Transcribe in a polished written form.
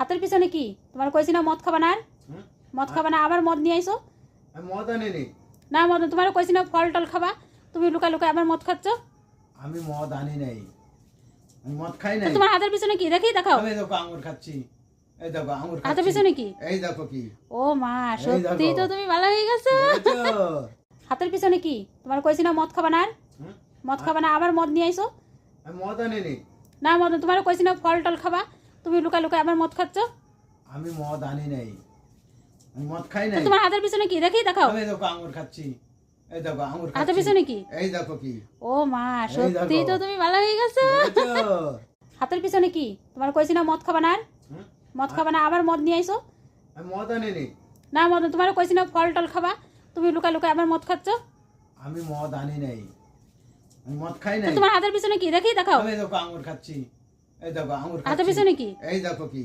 হাতের পিছনে কি? তোমার কইছি না মদ খাবা না আর? মদ খাবা না, আবার মদ নিয়ে আইছো? আমি মদ আনিনি। না মদ, তোমার কইছি না ফল টল খাবা, তুমি লুকা লুকা আবার মদ খাচ্ছ। আমি মদ আনি নাই, আমি মদ খাই নাই। তোমার হাতের পিছনে কি দেখি দেখাও। আমি দেখো আঙ্গুর খাচ্ছি, এই দেখো আঙ্গুর খাচ্ছি। হাতের পিছনে কি? এই দেখো কি। ও মা, সত্যি তো তুমি ভালো হয়ে গেছো। হাতের পিছনে কি? তোমার কইছি না মদ খাবা না আর? মদ খাবা না, আবার মদ নিয়ে আইছো? আমি মদ আনিনি। না মদ, তোমার কইছি না ফল টল খাবা, তুমি লুকা লুকা আবার মদ খাচ্ছ। আমি মদ আনি নাই, আমি মদ খাই নাই। তোমার হাতের পিছনে কি দেখি দেখাও। আমি দেখো আঙ্গুর খাচ্ছি, এই দেখো আঙ্গুর খাচ্ছি। হাতের পিছনে কি? এই দেখো কি। ও মা, সত্যি তো তুমি ভালো হয়ে গেছো। হাতের পিছনে কি? তোমার কইছি না মদ খাবা না আর? মদ খাবা না, আবার মদ নিয়ে আইছো? আমি মদ আনিনি। না মদ, তোমার কইছি না ফল টল খাবা, তুমি লুকা লুকা আবার মদ খাচ্ছ। আমি মদ আনি নাই, আমি মদ খাই নাই। তোমার হাতের পিছনে কি দেখি দেখাও। আমি দেখো আঙ্গুর খাচ্ছি, এই দেখো আঙ্গুর খাচ্ছি। হাতের পিছনে কি? এই দেখো কি।